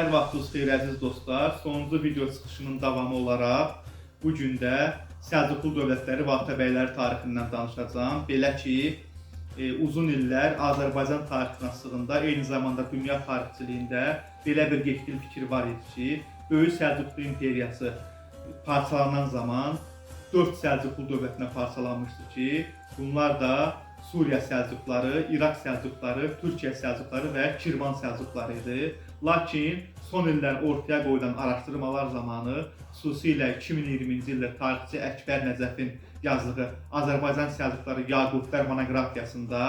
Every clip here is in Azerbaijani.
Hər vaxtınız xeyir əziz dostlar. Sonuncu video çıxışının davamı olaraq bu gün də Səlcuqlu dövlətləri və Atabəyləri tarixindən danışacağam. Belə ki, uzun illər Azərbaycan tarixşünaslığında, eyni zamanda dünya tarixçiliyində belə bir yekdil fikir var idi ki, Böyük Səlcuqlu imperiyası parçalanan zaman 4 Səlcuqlu dövlətinə parçalanmışdı ki, bunlar da Suriya Səlcuqları, İraq Səlcuqları, Türkiyə Səlcuqları və Kirman Səlcuqları idi. Lakin son illər ortaya qoyulan araşdırmalar zamanı, xüsusilə 2020-ci ildə tarixçi Əkbər Nəcəfin yazdığı Azərbaycan Səlcuqları Yaqutlar monoqrafiyasında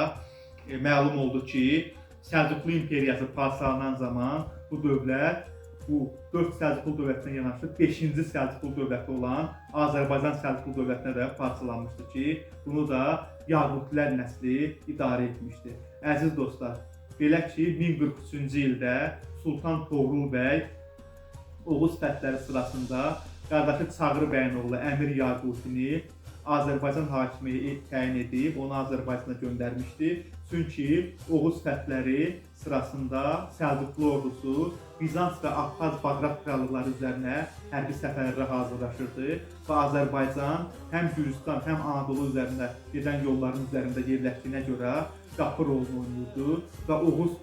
məlum oldu ki, Səlcuqlu imperiyası parçalanan zaman bu dövlət, bu 4 Səlcuqlu dövlətinə yanaşı 5-ci Səlcuqlu dövləti olan Azərbaycan Səlcuqlu dövlətinə də parçalanmışdı ki, bunu da Yaqutlər nəsli idarə etmişdi. Əziz dostlar, belə ki, 1043-cü ildə Sultan Toğrul bəy Oğuz fətləri sırasında qardaşı Çağrı bəyin oğlu Əmir Yaqutini Azərbaycan hakimi təyin edib, onu Azərbaycana göndərmişdi. Çünki Oğuz fətləri sırasında Səlcuqlu ordusu Bizans və Abxaz Bağrat krallıqları üzərinə hərbi səfərlərə hazırlaşırdı və Azərbaycan həm Gürcistan, həm Anadolu üzərində gedən yolların üzərində yerləşdiyinə görə qapı rolunu oynayırdı və Oğuz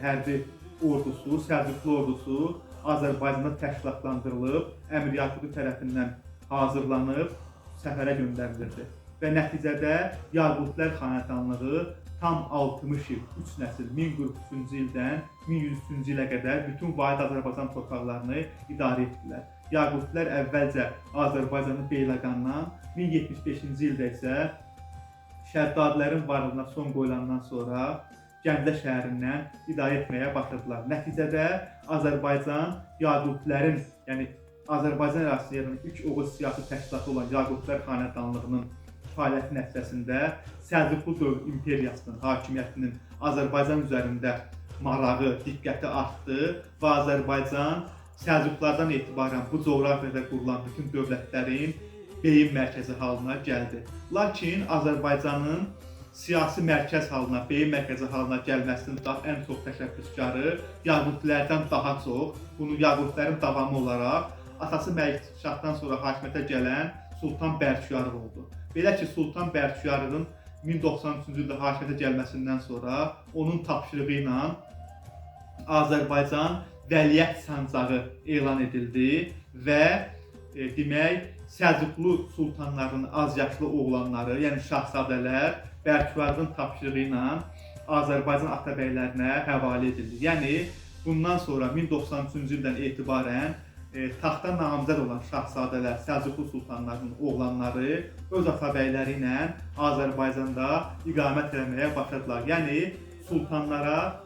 hərbi ordusu, Səlcuqlu ordusu Azərbaycanda təşkilatlandırılıb, Əmir Yaqubi tərəfindən hazırlanıb səfərə göndərilirdi və nəticədə Yaqutlər xanədanlığı tam 60 il, 3 nəsil 1043-cü ildən 1103-cü ilə qədər bütün vahid Azərbaycan torpaqlarını idarə etdilər. Yaqutlər əvvəlcə Azərbaycanı Beyləqandan, 1075-ci ildə isə Şəddadilərin varlığına son qoyulandan sonra Gəncə şəhərindən idarə etməyə başladılar. Nəticədə Azərbaycan Yaqutlərin, yəni Azərbaycan ərazisində yaranan ilk Oğuz siyasi təşkilatı olan Yaqutlər xanədanlığının fəaliyyəti nəticəsində Səlcuqlu imperiyasının hakimiyyətinin Azərbaycan üzərində marağı, diqqəti artdı və Azərbaycan Səlcuqlardan etibarən bu coğrafiyada qurulan bütün dövlətlərin beyin mərkəzi halına gəldi. Lakin Azərbaycanın siyasi mərkəz halına, beyin mərkəzi halına gəlməsinin ən çox təşəbbüskarı Yaqutlərdən daha çox, bunu Yaqutlərin davamı olaraq atası Məlikşahdan sonra hakimiyyətə gələn Sultan Bərkiyarıq oldu. Belə ki, Sultan Bərkiyarığın 1093-cü ildə hakimiyyətə gəlməsindən sonra onun tapşırığı ilə Azərbaycan Vəliəhd sancağı elan edildi və demək, Səlcuqlu sultanlarının azyaşlı oğlanları, yəni şahzadələr Bərkiyarığın tapşırığı ilə Azərbaycan atabəylərinə həvalə edildi. Yəni, bundan sonra 1093-cü ildən etibarən taxta namizəd olan şahzadələr, Səlcuqlu sultanlarının oğlanları öz atabəyləri ilə Azərbaycanda iqamət etməyə başladılar. Yəni, sultanlara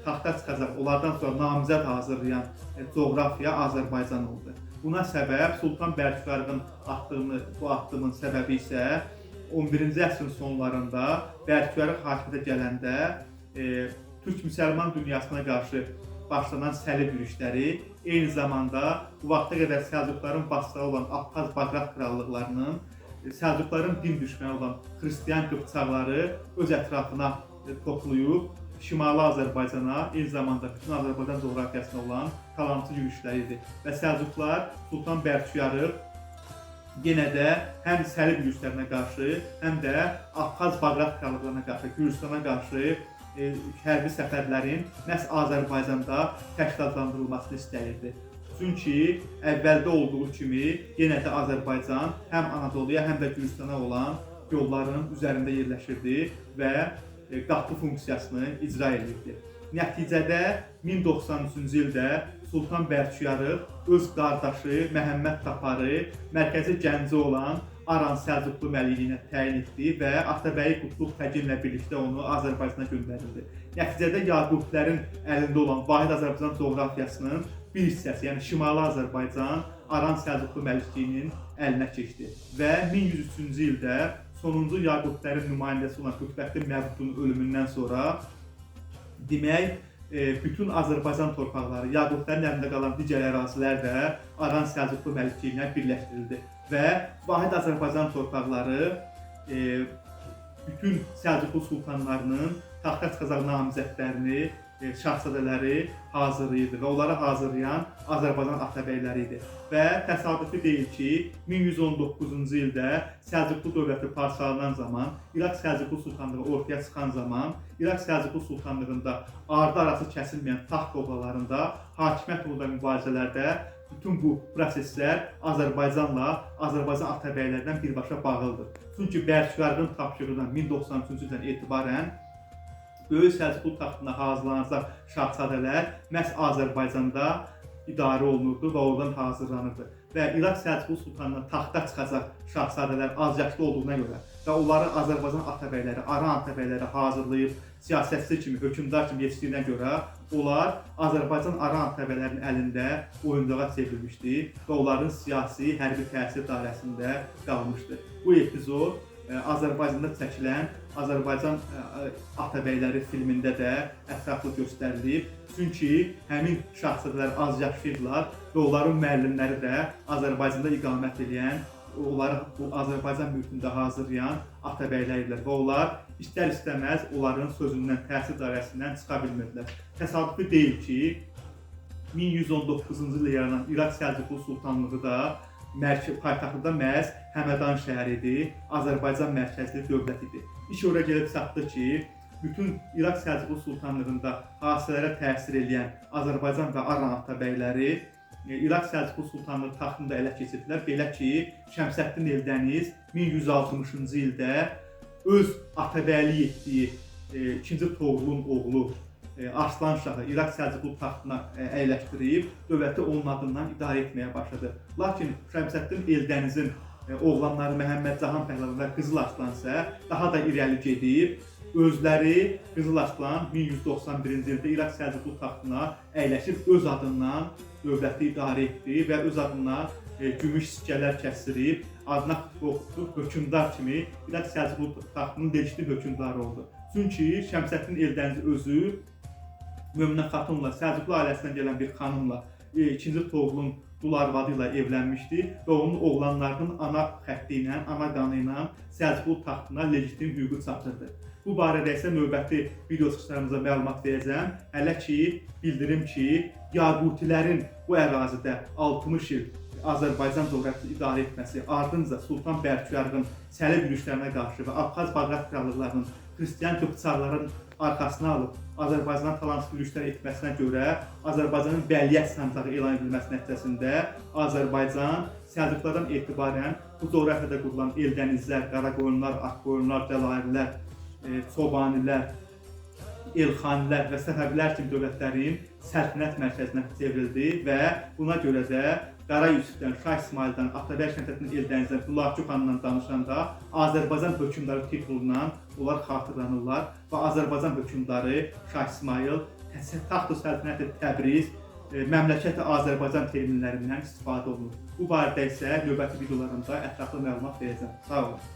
taxta çıxacaq, onlardan sonra namizəd hazırlayan coğrafiya Azərbaycan oldu. Buna səbəb Sultan Bərkiyarığın bu addımın səbəbi isə 11-ci əsrin sonlarında Bərkiyarıq hakimiyyətə gələndə türk-müsəlman dünyasına qarşı başlanan səlib yürüşləri, eyni zamanda bu vaxta qədər Səlcuqların basrağı olan Abxaz Bağrat krallıqlarının, Səlcuqların din düşməni olan Xristiyan qıpçaqları öz ətrafına toplayıb, Şimali Azərbaycana, eyni zamanda bütün Azərbaycan coğrafiyasına olan talançı yürüşləri idi. Və Səlcuqlar Sultan Bərkiyarıq yenə də həm səlib yürüşlərinə qarşı, həm də Abxaz Bağrat krallıqlarına qarşı, Gürcistana qarşı hərbi səfərlərin məhz Azərbaycanda təşkilatlandırılmasını istəyirdi. Çünki əvvəldə olduğu kimi yenə də Azərbaycan həm Anadoluya, həm də Gürcistana olan yolların üzərində yerləşirdi və qapı funksiyasını icra edirdi. Nəticədə 1093-cü ildə Sultan Bərkiyarıq öz qardaşı Məhəmməd Taparı mərkəzi Gəncə olan Aran Səlcuqlu məlikliyinə təyin etdi və Atabəyi Qutlux Təgimlə birlikdə onu Azərbaycana göndərildi. Nəticədə Yaqutlərin əlində olan vahid Azərbaycan coğrafiyasının bir hissəsi, yəni Şimali Azərbaycan Aran Səlcuqlu məlikliyinin əlinə keçdi və 1103-cü ildə sonuncu Yaqutlərin nümayəndəsi olan Qütbəttin Məbudun ölümündən sonra demək, bütün Azərbaycan torpaqları, Yaqutlərin əlində qalan digər ərazilər də Aran Səlcuqlu məlikliyinə birləşdirildi və vahid Azərbaycan torpaqları bütün Səlcuqlu sultanlarının taxta çıxacaq namizədlərini şahzadələri hazırlayırdı və onları hazırlayan Azərbaycan atabəyləri idi. Və təsadüfi deyil ki, 1119-cu ildə Səlcuqlu dövləti parçalanan zaman, İraq Səlcuqlu sultanlığı ortaya çıxan zaman, İraq Səlcuqlu sultanlığında ardı arası kəsilməyən taxt qovlalarında hakimiyyət uğrunda mübarizələrdə bütün bu proseslər Azərbaycanla, Azərbaycan atabəylərdən birbaşa bağlıdır. Çünki Bərküyarğın tapşırığından 1093-cü ildən etibarən Böyük Səlcuqlu taxtına hazırlanacaq şahzadələr məhz Azərbaycanda idarə olunurdu və oradan hazırlanırdı. Və İraq Səlcuqlu sultanına taxta çıxacaq şahzadələr azyaşlı olduğuna görə və onları Azərbaycan atabəyləri, Aran atabəyləri hazırlayıb siyasətçi kimi, hökmdar kimi yetişdiyinə görə onlar Azərbaycan Aran atabəylərinin əlində oyuncağa çevrilmişdi və onların siyasi, hərbi təsir dairəsində qalmışdı. Bu epizod Azərbaycanda çəkilən Azərbaycan atabəyləri filmində də ətraflı göstərilib. Çünki həmin şahzadələr az yaşayırdılar və onların müəllimləri də Azərbaycanda iqamət edən, onları bu Azərbaycan mühitində hazırlayan atabəylər idilər və onlar istər-istəməz onların sözündən, təsir dairəsindən çıxa bilmirdilər. Təsadüfi deyil ki, 1119-cu ildə yaranan İraq Səlcuqlu sultanlığı da paytaxtı da məhz Həmədan şəhəri idi, Azərbaycan mərkəzli dövlət idi. İş ora gəlib çatdı ki, bütün İraq Səlcuqlu sultanlığında hadisələrə təsir edən Azərbaycan və Aran atabəyləri İraq Səlcuqlu sultanlığı taxtında ələ keçirdilər. Belə ki, Şəmsəddin Eldəniz 1160-cı ildə öz atabəylik etdiyi 2-ci Toğrulun oğlu Arslan Şahı İraq Səlcuqlu taxtına əyləşdirib, dövləti onun adından idarə etməyə başladı. Lakin Şəmsəddin Eldənizin oğlanları Məhəmməd Cahan Pəhləvan və Qızıl Arslan isə daha da irəli gedib, özləri Qızıl Arslan 1191-ci ildə İraq Səlcuqlu taxtına əyləşib öz adından dövləti idarə etdi və öz adından gümüş sikkələr kəsdirib, adına qoxub hökmdar kimi İraq Səlcuqlu taxtının legitim hökmdarı oldu. Çünki Şəmsəddin Eldəniz özü Möminə xatunla, Səlcuqlu ailəsindən gələn bir xanımla, 2-ci Toğrulun dul arvadı ilə evlənmişdi və onun oğlanlarının ana xətti ilə, ana qanı ilə Səlcuqlu taxtına legitim hüququ çatırdı. Bu barədə isə növbəti video çıxışlarımıza məlumat verəcəm. Hələ ki, bildirim ki, Yaqutilərin bu ərazidə 60 il Azərbaycan dövləti idarə etməsi, ardınca Sultan Bərküyarğın Səlib yürüşlərinə qarşı və Abxaz Bağrat krallıqlarının Xristian qıpçarların arxasına alıb Azərbaycana talansız yürüşlər etməsinə görə Azərbaycanın Bəliyyət sancağı elan edilməsi nəticəsində Azərbaycan Səlcuqlardan etibarən bu coğrafiyada qurulan Eldənizlər, Qaraqoyunlar, Ağqoyunlar, Cəlalilər, Çobanilər, Elxanilər və Səfəvilər kimi dövlətlərin səltənət mərkəzinə çevrildi və buna görə də Qara Yusifdən, Şah İsmaildən, Atabəy Şəmsəddin Eldənizdən, Hülaku xanından danışanda Azərbaycan hökmdarı titulundan onlar xatırlanırlar və Azərbaycan hökmdarı Şah İsmail taxt-ı səltənət Təbriz, məmləkət-i Azərbaycan terminlərindən istifadə olunur. Bu barədə isə növbəti videolarımda ətraflı məlumat verəcəm. Sağ olun.